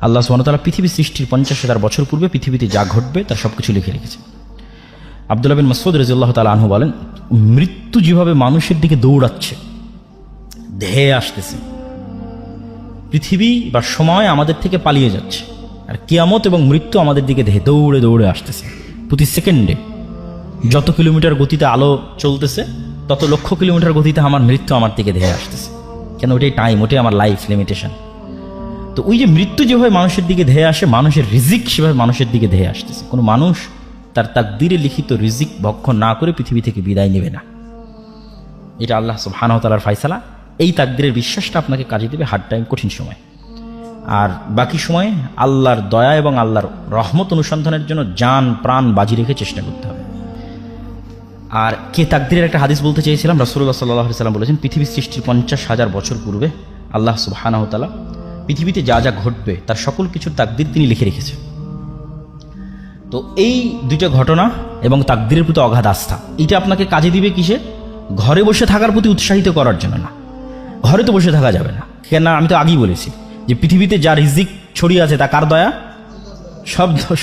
আল্লাহ সুবহানাহু ওয়া তাআলা পৃথিবী সৃষ্টির 50,000 বছর পূর্বে পৃথিবীতে যা ঘটবে তার সব কিছু লিখে রেখেছে। আব্দুল্লাহ বিন মাসউদ রাদিয়াল্লাহু তাআলা আনহু বলেন, মৃত্যু যেভাবে মানুষের দিকে দৌড়াচ্ছে, ধেয়ে আসতেছে, পৃথিবী বা সময় আমাদের থেকে পালিয়ে যাচ্ছে, আর কিয়ামত এবং মৃত্যু আমাদের দিকে দৌড়ে দৌড়ে আসতেছে। প্রতি সেকেন্ডে যত কিলোমিটার গতিতে আলো চলতেছে, তত লক্ষ কিলোমিটার গতিতে আমার মৃত্যু আমার দিকে ধেয়ে আসতেছে। কেন? ওটাই টাইম, ওটাই আমার লাইফ লিমিটেশন। তো ওই যে মৃত্যু যেভাবে মানুষের দিকে ধেয়ে আসে, মানুষের রিজিক সেভাবে মানুষের দিকে ধেয়ে আসতেছে। কোনো মানুষ তার তাকদীরে লিখিত রিজিক ভক্ষণ না করে পৃথিবী থেকে বিদায় নেবে না। এটা আল্লাহ সুবহানাহু ওয়া তাআলার ফায়সালা। এই তাকদীরের বিশ্বাসটা আপনাকে কাজে দেবে হার্ড টাইম, কঠিন সময়। আর বাকি সময়ে আল্লাহর দয়া এবং আল্লাহর রহমত অনুসন্ধানের জন্য জান প্রাণ বাজি রেখে চেষ্টা করতে হবে। আর কে তাকদীরের একটা হাদিস বলতে চেয়েছিলাম, রাসূলুল্লাহ সাল্লাল্লাহু আলাইহি ওয়াসাল্লাম বলেছেন, পৃথিবী সৃষ্টির 50,000 বছর পূর্বে আল্লাহ সুবহানাহু ওয়া তাআলা পৃথিবীতে যা যা ঘটবে তার সকল কিছুর তাকদীর তিনি লিখে রেখেছেন। তো এই দুইটা ঘটনা এবং তাকদীরের প্রতি অগাধ আস্থা, এটা আপনাকে কাজে দিবে কিসে? ঘরে বসে থাকার প্রতি উৎসাহিত করার জন্য না। ঘরে তো বসে থাকা যাবে না, কেন? আমি তো আগেই বলেছি যে পৃথিবীতে যা রিজিক ছড়িয়ে আছে তা কার দয়া?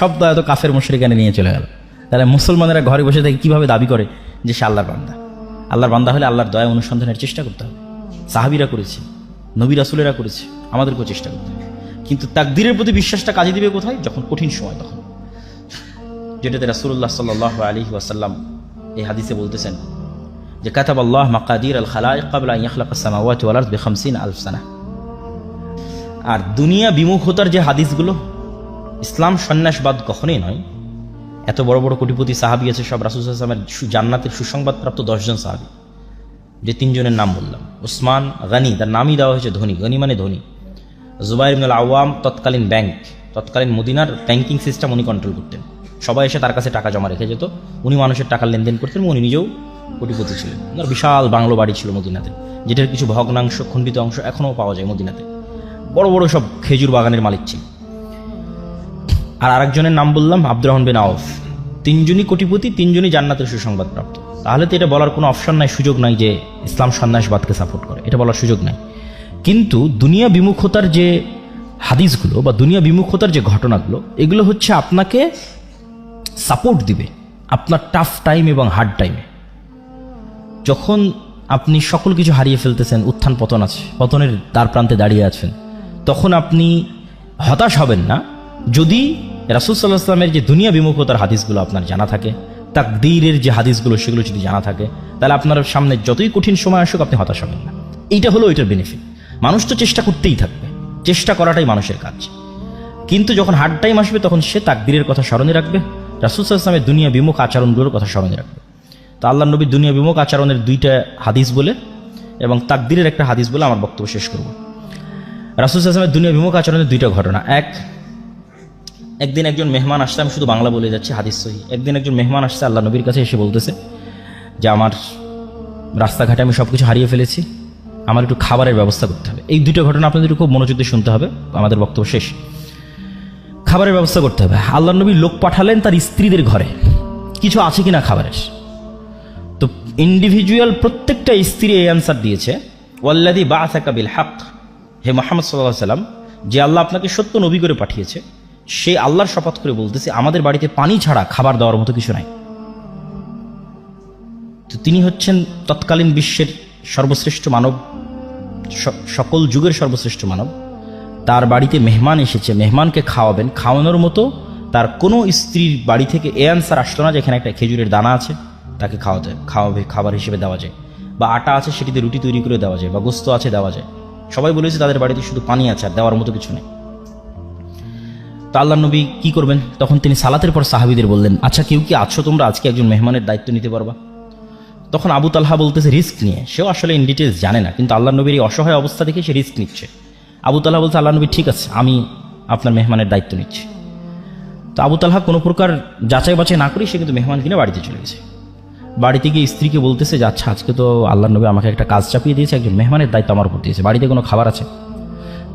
সব দয়া তো কাফের মুশরিকানে নিয়ে চলে গেল। তাহলে মুসলমানেরা ঘরে বসে থেকে কিভাবে দাবি করে যে সে আল্লাহর বান্দা? আল্লাহর বান্দা হলে আল্লাহর দয়া অনুসন্ধানের চেষ্টা করতে হবে। সাহাবীরা করেছে, নবী রাসূলেরা করেছে, আমাদেরকেও চেষ্টা করতে হবে। কিন্তু তাকদীরের প্রতি বিশ্বাসটা কাজে দিবে কোথায়? যখন কঠিন সময়, তখন। যেটাতে রাসূলুল্লাহ সাল্লাল্লাহু আলাইহি ওয়াসাল্লাম এই হাদিসে বলতেছেন যে কাতাবাল্লাহ মাকাদির আল খালাইক ক্বাবলা আন ইয়াখলাকাস সামাওয়াতি ওয়াল আরদ বি50,000 সানাহ। আর দুনিয়া বিমুখতার যে হাদিসগুলো, ইসলাম সন্ন্যাসবাদ কখনোই নয়। এত বড় বড় কোটিপতি সাহাবী আছে, সব রাসূল সাল্লাল্লাহু আলাইহি ওয়াসাল্লামের জান্নাতের সুসংবাদপ্রাপ্ত 10 জন সাহাবী। যে 3 জনের নাম বললাম, উসমান গনি, তার নামই দেওয়া হয়েছে ধনী, গনি মানে ধনী। জুবাইর ইবনুল আওয়াম, তৎকালীন মদিনার ব্যাংকিং সিস্টেম উনি কন্ট্রোল করতেন। সবাই এসে তার কাছে টাকা জমা রেখে যেত, উনি মানুষের টাকার লেনদেন করতেন, উনি নিজেও কোটিপতি ছিলেন। ওনার বিশাল বাংলো বাড়ি ছিল মদিনাতে, যেটার কিছু ভগ্নাংশ, খণ্ডিত অংশ এখনও পাওয়া যায় মদিনাতে। বড় বড় সব খেজুর বাগানের মালিক ছিল। আর আরেকজনের নাম বললাম আব্দুর রহমান বিন আউফ। 3 জনই কোটিপতি, 3 জনই জান্নাতের সুসংবাদ প্রাপ্ত। তাহলে তো এটা বলার কোনো অপশন নাই, সুযোগ নাই যে ইসলাম সন্ন্যাসবাদকে সাপোর্ট করে, এটা বলার সুযোগ নাই। কিন্তু দুনিয়া বিমুখতার যে হাদিসগুলো বা দুনিয়া বিমুখতার যে ঘটনাগুলো, এগুলো হচ্ছে আপনাকে সাপোর্ট দিবে আপনার টাফ টাইম এবং হার্ড টাইমে। যখন আপনি সকল কিছু হারিয়ে ফেলতেছেন, উত্থান পতন আছে, পতনের দ্বার প্রান্তে দাঁড়িয়ে আছেন, তখন আপনি হতাশ হবেন না যদি রাসূল সাল্লাল্লাহু আলাইহি ওয়াসাল্লামের যে দুনিয়া বিমুখতার হাদিসগুলো আপনার জানা থাকে, তাকদীরের যে হাদিসগুলো সেগুলো যদি জানা থাকে, তাহলে আপনার সামনে যতই কঠিন সময় আসুক আপনি হতাশ হবেন না। এইটা হলো এটার বেনিফিট। মানুষ তো চেষ্টা করতেই থাকবে, চেষ্টা করাটাই মানুষের কাজ। কিন্তু যখন হার্ড টাইম আসবে তখন সে তাকদীরের কথা স্মরণে রাখবে, রাসূল সাল্লাল্লাহু আলাইহি ওয়াসাল্লামের দুনিয়া বিমুখ আচরণগুলোর কথা স্মরণে রাখবে। তো আল্লাহর নবীর দুনিয়া বিমুখ আচরণের 2টা হাদিস বলে এবং তাকদীরের একটা হাদিস বলে আমার বক্তব্য শেষ করব। রাসূল সাল্লাল্লাহু আলাইহি ওয়াসাল্লামের দুনিয়া বিমুখ আচরণের 2টা ঘটনা। একদিন একজন মেহমান আসছে, আমি শুধু বাংলা বলে যাচ্ছি, হাদিস সহিহ। একদিন একজন মেহমান আসছে আল্লাহ নবীর কাছে, এসে বলতেছে যে আমার রাস্তাঘাটে আমি সব কিছু হারিয়ে ফেলেছি, আমার একটু খাবারের ব্যবস্থা করতে হবে। এই 2টা ঘটনা আপনাদের খুব মনোযোগ দিয়ে শুনতে হবে, আমাদের বক্তব্য শেষ। খাবারের ব্যবস্থা করতে হবে। আল্লাহ নবী লোক পাঠালেন তার স্ত্রীদের ঘরে, কিছু আছে কিনা খাবারের। তো ইন্ডিভিজুয়াল প্রত্যেকটা স্ত্রী এই অ্যান্সার দিয়েছে, ওয়াল্লাযী বা'আসাকা বিল হক, হে মুহাম্মদ সাল্লাল্লাহু আলাইহি ওয়াসাল্লাম, যে আল্লাহ আপনাকে সত্য নবী করে পাঠিয়েছে, সেই আল্লাহর শপথ করে বলতেছে আমাদের বাড়িতে পানি ছাড়া খাবার দেওয়ার মতো কিছু নাই। তো তিনি হচ্ছেন তৎকালীন বিশ্বের সর্বশ্রেষ্ঠ মানব, সকল যুগের সর্বশ্রেষ্ঠ মানব। তার বাড়িতে মেহমান এসেছে, মেহমানকে খাওয়াবেন, খাওয়ানোর মতো তার কোনো স্ত্রীর বাড়ি থেকে এ অ্যান্সার আসতো না যে এখানে একটা খেজুরের দানা আছে, তাকে খাওয়াবে খাবার হিসেবে দেওয়া যায়, বা আটা আছে সেটিতে রুটি তৈরি করে দেওয়া যায়, বা গোস্ত আছে দেওয়া যায়। সবাই বলেছে তাদের বাড়িতে শুধু পানি আছে, আর দেওয়ার মতো কিছু নেই। তো আল্লাহ নবী কি করবেন? তখন তিনি সালাতের পর সাহাবীদের বললেন, আচ্ছা কেউ কি আছো তোমরা আজকে একজন মেহমানের দায়িত্ব নিতে পারবা? তখন আবু তালহা বলতেছে রিস্ক নিয়ে, সেও আসলে ইন ডিটেলস জানে না, কিন্তু আল্লাহ নবীর এই অসহায় অবস্থা দেখে সে রিস্ক নিচ্ছে। আবু তালহা বলছে, আল্লাহ নবী ঠিক আছে, আমি আপনার মেহমানের দায়িত্ব নিচ্ছি। তো আবু তালহা কোনো প্রকার যাচাই বাছাই না করেই সে কিন্তু মেহমান কিনে বাড়িতে চলে গেছে। বাড়িতে গিয়ে স্ত্রীকে বলতেছে যে আচ্ছা আজকে তো আল্লাহ নবী আমাকে একটা কাজ চাপিয়ে দিয়েছে, একজন মেহমানের দায়িত্ব আমার উপর দিয়েছে, বাড়িতে কোনো খাবার আছে?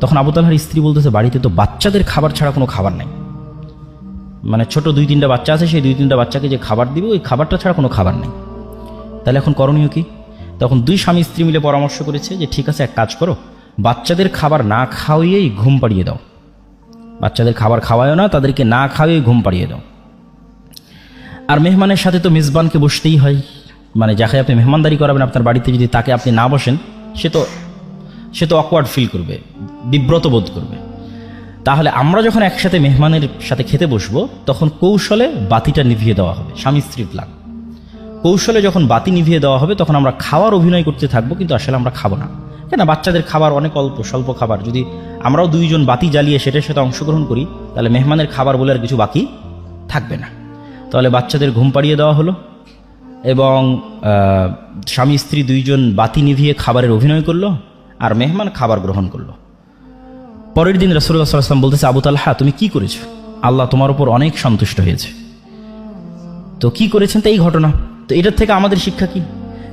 তখন আবু তালহার স্ত্রী বলতেছে, বাড়িতে তো বাচ্চাদের খাবার ছাড়া কোনো খাবার নাই, মানে ছোট 2-3টা বাচ্চা আছে, সেই 2-3টা বাচ্চাকে যে খাবার দিবে ওই খাবারটা ছাড়া কোনো খাবার নেই। তাহলে এখন করণীয় কি? তখন 2 স্বামী স্ত্রী মিলে পরামর্শ করেছে যে ঠিক আছে, এক কাজ করো, বাচ্চাদের খাবার না খাওয়িয়েই ঘুম পাড়িয়ে দাও, বাচ্চাদের খাবার খাওয়ায়ও না, তাদেরকে না খাওয়িয়ে ঘুম পাড়িয়ে দাও। আর মেহমানের সাথে তো মেজবানকে বসতেই হয়, মানে যাকে আপনি মেহমানদারি করাবেন আপনার বাড়িতে, যদি তাকে আপনি না বসেন সে তো অকওয়ার্ড ফিল করবে, বিব্রত বোধ করবে। তাহলে আমরা যখন একসাথে মেহমানের সাথে খেতে বসবো তখন কৌশলে বাতিটা নিভিয়ে দেওয়া হবে, স্বামী স্ত্রীর প্ল্যান। কৌশলে যখন বাতি নিভিয়ে দেওয়া হবে তখন আমরা খাওয়ার অভিনয় করতে থাকবো, কিন্তু আসলে আমরা খাবো না। কেন, বাচ্চাদের খাবার অনেক অল্প স্বল্প খাবার, যদি আমরাও দুইজন বাতি জ্বালিয়ে সেটার সাথে অংশগ্রহণ করি তাহলে মেহমানের খাবার বলে আর কিছু বাকি থাকবে না। তাহলে বাচ্চাদের ঘুম পাড়িয়ে দেওয়া হলো এবং স্বামী স্ত্রী দুইজন বাতি নিভিয়ে খাবারের অভিনয় করলো, আর মেহমান খাবার গ্রহণ করলো। পরের দিন রাসূলুল্লাহ সাল্লাল্লাহু আলাইহি ওয়াসাল্লাম বলতেছে, আবু তালহা তুমি কি করেছো? আল্লাহ তোমার উপর অনেক সন্তুষ্ট হয়েছে। তো কি করেছেন? তো এই ঘটনা। তো এটার থেকে আমাদের শিক্ষা কি?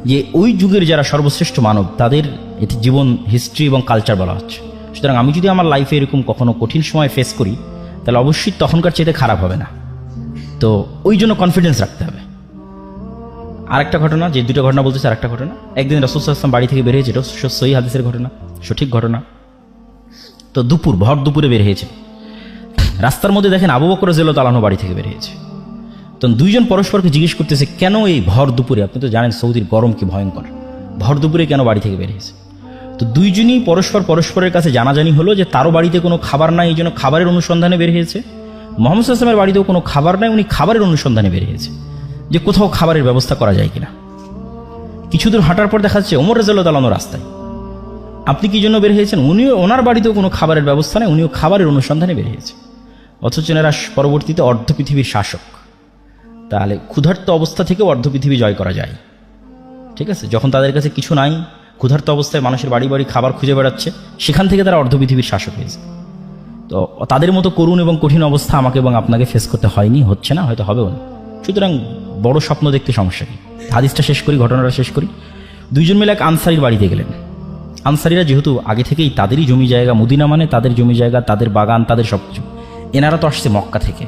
যে ওই যুগের যারা সর্বশ্রেষ্ঠ মানব তাদের এটি জীবন হিস্ট্রি এবং কালচার বলা হচ্ছে। সুতরাং আমি যদি আমার লাইফে এরকম কখনো কঠিন সময় ফেস করি তাহলে অবশ্যই তখনকার চেয়ে খারাপ হবে না। তো ওই জন্য কনফিডেন্স রাখতে হবে। আরেকটা ঘটনা, যে দুটো ঘটনা বলতেছে, আরেকটা ঘটনা, একদিন রাসূল সাল্লাল্লাহু আলাইহি ওয়াসাল্লাম বাড়ি থেকে বের হয়েছে, এটা সহিহ হাদিসের ঘটনা, সঠিক ঘটনা। তো ভর দুপুরে বের হয়েছে, রাস্তার মধ্যে দেখেন আবু বকর রাদিয়াল্লাহু তাআলা আনহু বাড়ি থেকে বের হয়েছে। তো দুইজন পরস্পরকে জিজ্ঞেস করতেছে, কেন এই ভর দুপুরে? আপনি তো জানেন সৌদির গরম কি ভয়ঙ্কর, ভর দুপুরে কেন বাড়ি থেকে বের হয়েছে? তো দুইজনই পরস্পরের কাছে জানাজানি হলো যে তারও বাড়িতে কোনো খাবার নাই, এই জন্য খাবারের অনুসন্ধানে বের হয়েছে। মুহাম্মদ সাল্লাল্লাহু আলাইহি ওয়াসাল্লামের বাড়িতেও কোনো খাবার নাই, উনি খাবারের অনুসন্ধানে বের হয়েছে, যে কোথাও খাবারের ব্যবস্থা করা যায় কিনা। কিছু দূর হাঁটার পর দেখা যাচ্ছে ওমর রাদিয়াল্লাহু তাআলা আনহু রাস্তায়। আপনি কি জন্য বের হয়েছেন? উনিও, ওনার বাড়িতেও কোনো খাবারের ব্যবস্থা নেই, উনিও খাবারের অনুসন্ধানে বের হয়েছে। অথচ এনারা পরবর্তীতে অর্ধ পৃথিবীর শাসক। তাহলে ক্ষুধার্ত অবস্থা থেকেও অর্ধ পৃথিবী জয় করা যায়, ঠিক আছে? যখন তাদের কাছে কিছু নাই, ক্ষুধার্ত অবস্থায় মানুষের বাড়ি বাড়ি খাবার খুঁজে বেড়াচ্ছে, সেখান থেকে তারা অর্ধ পৃথিবীর শাসক হয়েছে। তো তাদের মতো করুণ এবং কঠিন অবস্থা আমাকে এবং আপনাকে ফেস করতে হয়নি, হচ্ছে না, হয়তো হবেও না। সুতরাং বড় স্বপ্ন দেখতে সমস্যা কি? হাদিসটা শেষ করি, ঘটনাটা শেষ করি। দুইজন মিলে এক আনসারির বাড়িতে গেলেন। আনসারিরা যেহেতু আগে থেকেই তাদেরই জমি জায়গা, মদিনা মানে তাদের জমি জায়গা, তাদের বাগান, তাদের সব কিছু। এনারা তো আসছে মক্কা থেকে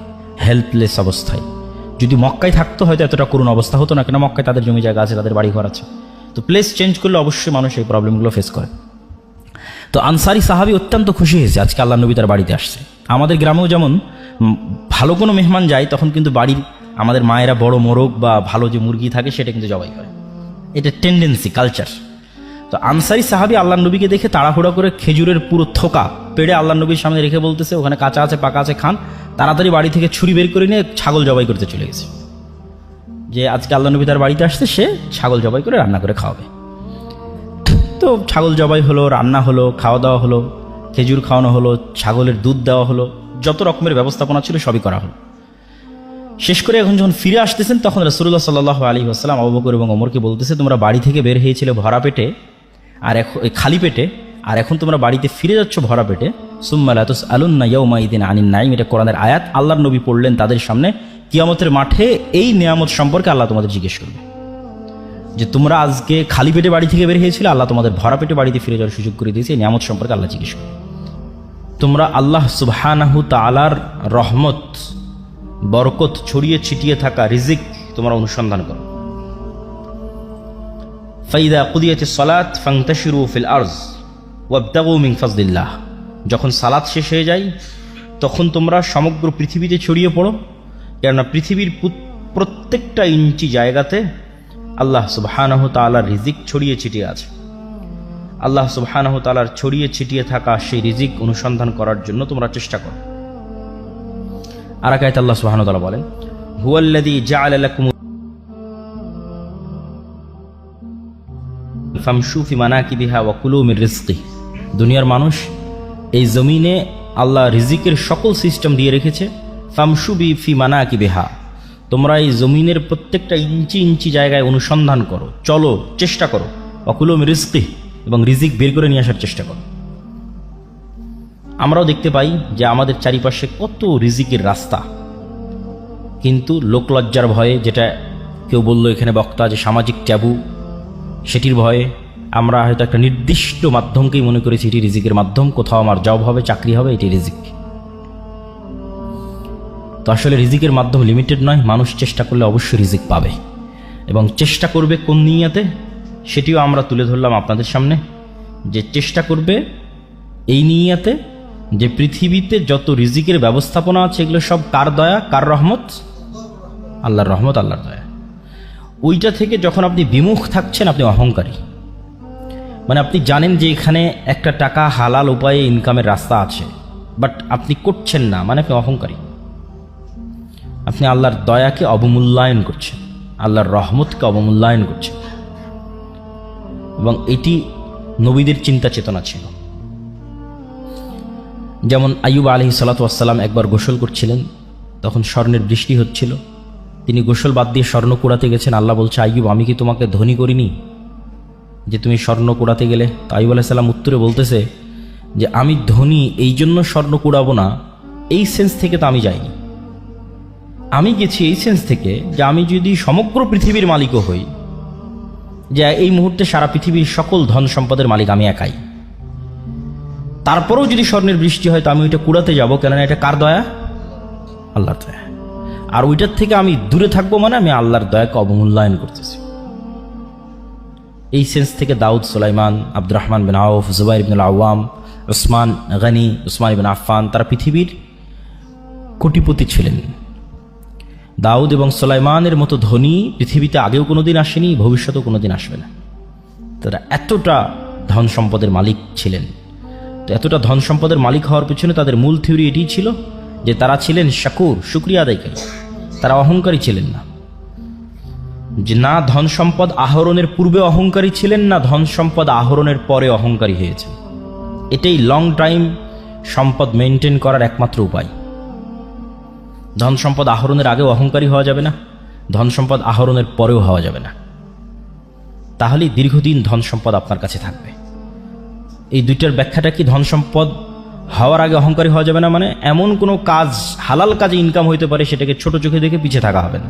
হেল্পলেস অবস্থায়। যদি মক্কায় থাকতো হয়তো এতটা করুণ অবস্থা হতো না, কেন মক্কায় তাদের জমি জায়গা আছে, তাদের বাড়ি ঘর আছে। তো প্লেস চেঞ্জ করলে অবশ্যই মানুষ এই প্রবলেমগুলো ফেস করে। তো আনসারি সাহাবী অত্যন্ত খুশি হয়েছে আজকে আল্লাহ নবী তার বাড়িতে আসছে। আমাদের গ্রামেও যেমন ভালো কোনো মেহমান যায় তখন কিন্তু বাড়ির আমাদের মায়েরা বড় মোরগ বা ভালো যে মুরগি থাকে সেটা কিন্তু জবাই করে, এটা টেন্ডেন্সি, কালচার। তো আনসারি সাহাবী আল্লাহ নবীকে দেখে তাড়াহুড়া করে খেজুরের পুরো থোকা পেড়ে আল্লাহ নবীর সামনে রেখে বলতেছে, ওখানে কাঁচা আছে পাকা আছে খান। তাড়াতাড়ি বাড়ি থেকে ছুরি বের করে নিয়ে ছাগল জবাই করতে চলে গেছে, যে আজকে আল্লাহ নবী তার বাড়িতে আসছে, সে ছাগল জবাই করে রান্না করে খাওয়াবে। তো ছাগল জবাই হলো, রান্না হলো, খাওয়া দাওয়া হলো, খেজুর খাওয়ানো হলো, ছাগলের দুধ দেওয়া হলো, যত রকমের ব্যবস্থাপনা ছিল সবই করা হলো। শেষ করে এখন যখন ফিরে আসতেছেন তখন রাসূলুল্লাহ সাল্লাল্লাহু আলাইহি ওয়াসাল্লাম আবু বকর এবং ওমরকে বলতেছে, তোমরা বাড়ি থেকে বের হয়েছিলে ভরা পেটে, আর এখন খালি পেটে, আর এখন তোমরা বাড়িতে ফিরে যাচ্ছ ভরা পেটে। সুম্মা লা তুসআলুন্না ইয়াওমাইদিন আনিন নাঈম, এটা কোরআনের আয়াত। আল্লাহর নবী পড়লেন তাদের সামনে, কিয়ামতের মাঠে এই নিয়ামত সম্পর্কে আল্লাহ তোমাদের জিজ্ঞেস করবে, যে তোমরা আজকে খালি পেটে বাড়ি থেকে বের হয়েছিলে, আল্লাহ তোমাদের ভরা পেটে বাড়িতে ফিরে যাওয়ার সুযোগ করে দিয়েছে, এই নিয়ামত সম্পর্কে আল্লাহ জিজ্ঞেস করবে। তোমরা আল্লাহ সুবহানাহু তাআলার রহমত, বরকত ছড়িয়ে ছিটিয়ে থাকা রিজিক তোমরা অনুসন্ধান করো। ফাইদা কুদিয়াতিস সালাত ফান্তাশিরু ফিল আরজ ওয়াবতাগু মিন ফাজলিল্লাহ, যখন সালাত শেষ হয়ে যায় তখন তোমরা সমগ্র পৃথিবীতে ছড়িয়ে পড়ো, কেননা পৃথিবীর প্রত্যেকটা ইঞ্চি জায়গাতে আল্লাহ সুবহানাহু তাআলার রিজিক ছড়িয়ে ছিটিয়ে আছে। আল্লাহ সুবহানাহু তাআলার ছড়িয়ে ছিটিয়ে থাকা সেই রিজিক অনুসন্ধান করার জন্য তোমরা চেষ্টা করো। আর এক আয়াতে আল্লাহ সুবহানাহু ওয়া তাআলা বলেন, হুয়াল্লাযী জাআলা লাকুম ফামশু ফি মানাকিবিহা ওয়া কুলু মির রিজকি। দুনিয়ার মানুষ, এই জমিনে আল্লাহ রিজিকের সকল সিস্টেম দিয়ে রেখেছে। ফামশু ফি মানাকিবিহা, তোমরা এই জমিনের প্রত্যেকটা ইঞ্চি ইঞ্চি জায়গায় অনুসন্ধান করো, চলো, চেষ্টা করো। ওয়া কুলু মির রিজকি, এবং রিজিক বের করে নিয়ে আসার চেষ্টা করো। আমরাও দেখতে পাই যে আমাদের চারিপাশে কত রিজিকের রাস্তা, কিন্তু লোকলজ্জার ভয়ে, যেটা কেউ বললো এখানে বক্তা যে সামাজিক ট্যাবু, সেটির ভয়ে আমরা হয়তো একটা নির্দিষ্ট মাধ্যমকেই মনে করেছি এটি রিজিকের মাধ্যম, কোথাও আমার জব হবে, চাকরি হবে, এটি রিজিক। তো আসলে রিজিকের মাধ্যম লিমিটেড নয়, মানুষ চেষ্টা করলে অবশ্যই রিজিক পাবে, এবং চেষ্টা করবে কোন নিয়তে সেটিও আমরা তুলে ধরলাম আপনাদের সামনে, যে চেষ্টা করবে এই নিয়তে যে পৃথিবীতে যত রিজিকের ব্যবস্থাপনা আছে এগুলো সব কার দয়া, কার রহমত? আল্লাহর রহমত, আল্লাহর দয়া। ওইটা থেকে যখন আপনি বিমুখ থাকছেন, আপনি অহংকারী। মানে আপনি জানেন যে এখানে একটা টাকা হালাল উপায়ে ইনকামের রাস্তা আছে, বাট আপনি করছেন না, মানে আপনি অহংকারী। আপনি আল্লাহর দয়াকে অবমূল্যায়ন করছেন, আল্লাহর রহমতকে অবমূল্যায়ন করছেন। এবং এটি নবীদের চিন্তা চেতনা ছিল। যেমন আইয়ুব আলাইহিস সালাতু ওয়াস সালাম একবার গোসল করছিলেন, তখন স্বর্ণের বৃষ্টি হচ্ছিল। তিনি গোসল বাদ দিয়ে স্বর্ণ কুড়াতে গেছেন। আল্লাহ বলছে, আইয়ুব, আমি কি তোমাকে ধনী করিনি যে তুমি স্বর্ণ কুড়াতে গেলে? তো আইয়ুব আলাইহিস সালাম উত্তরে বলতেছে যে আমি ধনী এই জন্য স্বর্ণ কুড়াবো না, এই সেন্স থেকে তো আমি যাইনি। আমি গেছি এই সেন্স থেকে যে আমি যদি সমগ্র পৃথিবীর মালিকও হই, যে এই মুহূর্তে সারা পৃথিবীর সকল ধন সম্পদের মালিক আমি একাই, তারপরেও যদি স্বর্ণের বৃষ্টি হয় তো আমি ওইটা কুড়াতে যাবো, কেননা এটা কার দয়া? আল্লাহর দয়া। আর ওইটার থেকে আমি দূরে থাকবো, মানে আমি আল্লাহর দয়াকে অবমূল্যায়ন করতেছি। এই সেন্স থেকে দাউদ, সুলাইমান, আব্দুর রহমান বিন আউফ, জুবাইর ইবনুল আওয়াম, উসমান গনি, উসমান ইবনে আফফান, তারা পৃথিবীর কোটিপতি ছিলেন। দাউদ এবং সুলাইমানের মতো ধনী পৃথিবীতে আগেও কোনোদিন আসেনি, ভবিষ্যতেও কোনোদিন আসবে না। তারা এতটা ধন সম্পদের মালিক ছিলেন। তো এতটা ধন সম্পদের মালিক হওয়ার পিছনে তাদের মূল থিওরি এটি ছিল যে তারা ছিলেন শাকুর, শুকরিয়া আদায়কারী। তারা অহংকারী ছিলেন না, যে না ধন সম্পদ আহরণের পূর্বে অহংকারী ছিলেন, না ধন সম্পদ আহরণের পরে অহংকারী হয়েছে। এটাই লং টাইম সম্পদ মেনটেন করার একমাত্র উপায়। ধন সম্পদ আহরণের আগেও অহংকারী হওয়া যাবে না, ধন সম্পদ আহরণের পরেও হওয়া যাবে না। তাহলেই দীর্ঘদিন ধন সম্পদ আপনার কাছে থাকবে। এই দুইটার ব্যাখ্যাটা কি? ধন সম্পদ হওয়ার আগে অহংকারী হওয়া যাবে না মানে এমন কোনো কাজ, হালাল কাজে ইনকাম হইতে পারে, সেটাকে ছোট চোখে দেখে পিছিয়ে থাকা হবে না।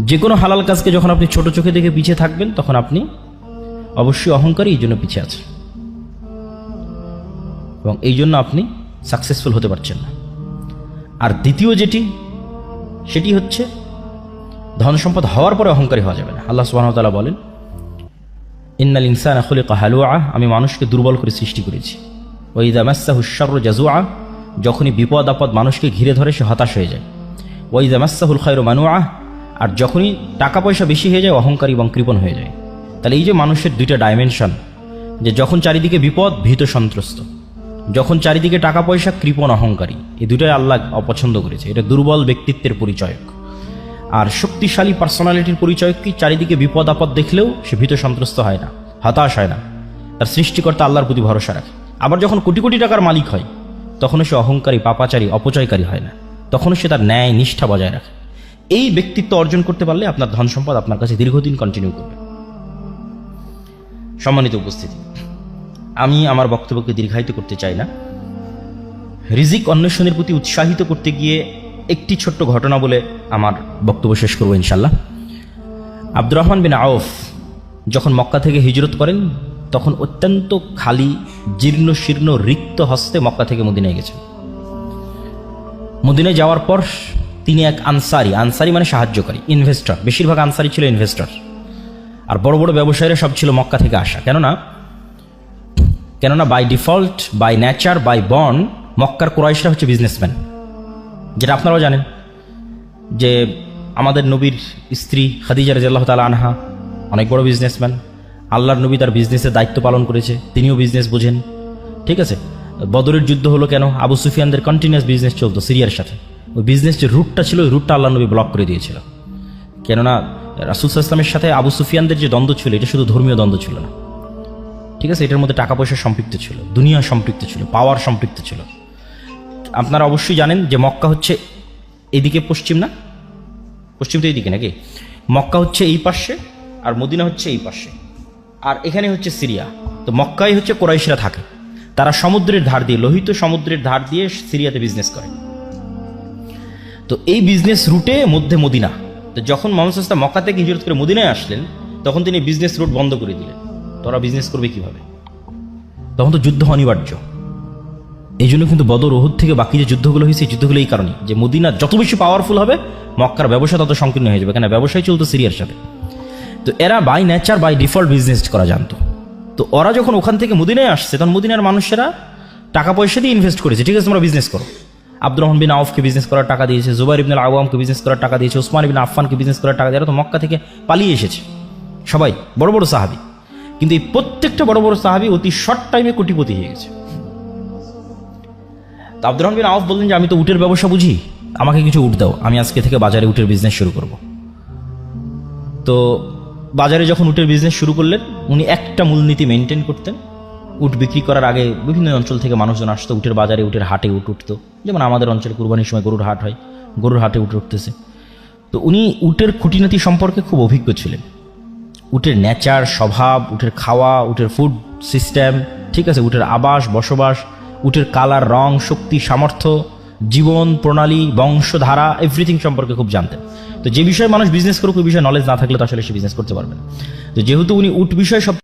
যে কোনো হালাল কাজকে যখন আপনি ছোট চোখে দেখে পিছিয়ে থাকবেন, তখন আপনি অবশ্যই অহংকারী, এই জন্য পিছিয়ে আছেন এবং এই জন্য আপনি সাকসেসফুল হতে পারছেন না। আর দ্বিতীয় সেটি হচ্ছে ধন সম্পদ হওয়ার পরে অহংকারী হওয়া যাবে না। আল্লাহ সুবহানাহু ওয়া তাআলা বলেন, ইন্নাল ইনসানা খুলিকা হালুআ, আমি মানুষকে দুর্বল করে সৃষ্টি করেছি। ওয়া ইযা মাসসাহুশ শাররু জাজুআ, যখনই বিপদ আপদ মানুষকে ঘিরে ধরে সে হতাশ হয়ে যায়। ওয়া ইযা মাসসাহুল খায়রু মানুআ, আর যখনই টাকা পয়সা বেশি হয়ে যায় অহংকারী এবং কৃপণ হয়ে যায়। তাহলে এই যে মানুষের দুইটা ডাইমেনশন, যে যখন চারিদিকে বিপদ ভীত সন্ত্রস্ত, যখন চারিদিকে টাকা পয়সা কৃপণ অহংকারী, এই দুটাই আল্লাহ অপছন্দ করেছে। এটা দুর্বল ব্যক্তিত্বের পরিচয়ক। আর শক্তিশালী পার্সোনালিটির পরিচয় কি? চারিদিকে বিপদ আপদ দেখলেও সে ভীত সন্ত্রস্ত হয় না, হতাশ হয় না, তার সৃষ্টিকর্তা আল্লাহর প্রতি ভরসা রাখে। আবার যখন কোটি কোটি টাকার মালিক হয়, তখনও সে অহংকারী, পাপাচারী, অপচয়কারী হয় না, তখনও সে তার ন্যায় নিষ্ঠা বজায় রাখে। এই ব্যক্তিত্ব অর্জন করতে পারলে আপনার ধন সম্পদ আপনার কাছে দীর্ঘদিন কন্টিনিউ করবে। সম্মানিত উপস্থিতি, আমি আমার বক্তব্যকে দীর্ঘায়িত করতে চাই না। রিজিক অন্বেষণের প্রতি উৎসাহিত করতে গিয়ে একটি ছোট্ট ঘটনা বলে আমার বক্তব্য শেষ করবো ইনশাল্লাহ। আব্দুর রহমান বিন আউফ যখন মক্কা থেকে হিজরত করেন, তখন অত্যন্ত খালি, জীর্ণ শীর্ণ, রিক্ত হস্তে মক্কা থেকে মদিনায় গেছেন। মদিনায় যাওয়ার পর তিনি এক আনসারি মানে সাহায্যকারী, ইনভেস্টর, বেশিরভাগ আনসারি ছিল ইনভেস্টর, আর বড় বড় ব্যবসায়ীরা সব ছিল মক্কা থেকে আসা। কেননা by default, by nature, by born মক্কার কুরাইশরা হচ্ছে বিজনেসম্যান। যেটা আপনারাও জানেন যে আমাদের নবীর স্ত্রী খাদিজা রাদিয়াল্লাহু তাআলা আনহা অনেক বড় বিজনেসম্যান। আল্লাহর নবী তার বিজনেসের দায়িত্ব পালন করেছে, তিনিও বিজনেস বোঝেন। ঠিক আছে, বদরের যুদ্ধ হলো কেন? আবু সুফিয়ানদের কন্টিনিউয়াস বিজনেস চলতো সিরিয়ার সাথে। ওই বিজনেস যে রুটটা ছিল, ওই রুটটা আল্লাহ নবী ব্লক করে দিয়েছিল। কেননা রাসূল সাল্লাল্লাহু আলাইহি ওয়াসাল্লামের সাথে আবু সুফিয়ানদের যে দ্বন্দ্ব ছিল, এটা শুধু ধর্মীয় দ্বন্দ্ব ছিল না। ঠিক আছে, এটার মধ্যে টাকা পয়সা সম্পৃক্ত ছিল, দুনিয়া সম্পৃক্ত ছিল, পাওয়ার সম্পৃক্ত ছিল। আপনারা অবশ্যই জানেন যে মক্কা হচ্ছে এদিকে পশ্চিম, না পশ্চিম তো এইদিকে নাকি? মক্কা হচ্ছে এই পাশে আর মদিনা হচ্ছে এই পাশে, আর এখানে হচ্ছে সিরিয়া। তো মক্কায় হচ্ছে কুরাইশরা থাকে, তারা সমুদ্রের ধার দিয়ে, লোহিত সমুদ্রের ধার দিয়ে সিরিয়াতে বিজনেস করে। তো এই বিজনেস রুটে মধ্যে মদিনা। তো যখন মুহাম্মদ সাল্লাল্লাহু আলাইহি ওয়াসাল্লাম মক্কা থেকে হিজরত করে মদিনায় আসলেন, তখন তিনি বিজনেস রুট বন্ধ করে দিলেন। তোরা বিজনেস করবে কিভাবে? তখন তো যুদ্ধ অনিবার্য। এই জন্য কিন্তু বদর, ওহুদ থেকে বাকি যে যুদ্ধগুলো হয়েছে, এই যুদ্ধগুলো এই কারণে যে মদিনা যত বেশি পাওয়ারফুল হবে, মক্কার ব্যবসা তত সংকীর্ণ হয়ে যাবে, কেন ব্যবসায় চলতো সিরিয়ার সাথে। তো এরা by nature, by default business করা জানতো। তো ওরা যখন ওখান থেকে মদিনায় আসছে, তখন মদিনার মানুষেরা টাকা পয়সা দিয়ে ইনভেস্ট করেছে, ঠিক আছে তোমরা বিজনেস করো। আব্দুর রহমান বিন আউফকে বিজনেস করার টাকা দিয়েছে, জুবাইর ইবনে আওয়ামকে বিজনেস করার টাকা দিয়েছে, ওসমান ইবনে আফফানকে বিজনেস করার টাকা দিয়ে, এরা তো মক্কা থেকে পালিয়ে এসেছে সবাই, বড় বড় সাহাবী। কিন্তু এই প্রত্যেকটা বড় বড় সাহাবী অতি শর্ট টাইমে কোটিপতি হয়ে গেছে। তো আব্দুর রহমান বিন আউফ বললেন যে আমি তো উটের ব্যবসা বুঝি, আমাকে কিছু উট দাও, আমি আজকে থেকে বাজারে উটের বিজনেস শুরু করব। তো বাজারে যখন উটের বিজনেস শুরু করলেন, উনি একটা মূলনীতি মেনটেন করতেন। উট বিক্রি করার আগে বিভিন্ন অঞ্চল থেকে মানুষজন আসতো, উটের বাজারে উটের হাটে উট উঠতো, যেমন আমাদের অঞ্চলে কুরবানির সময় গরুর হাট হয়, গরুর হাটে উট উঠতেছে। তো উনি উটের খুঁটিনাটি সম্পর্কে খুব অভিজ্ঞ ছিলেন, উটের নেচার, স্বভাব, উটের খাওয়া, উটের ফুড সিস্টেম, ঠিক আছে, উটের আবাস বসবাস, উটের কালার, রং, শক্তি, সামর্থ্য, জীবন প্রণালী, বংশধারা, এভরিথিং সম্পর্কে খুব জানতেন। তো যে বিষয়ে মানুষ বিজনেস করুক, ওই বিষয়ে নলেজ না থাকলে তো আসলে সে বিজনেস করতে পারবে না। তো যেহেতু উনি উট বিষয়ে সব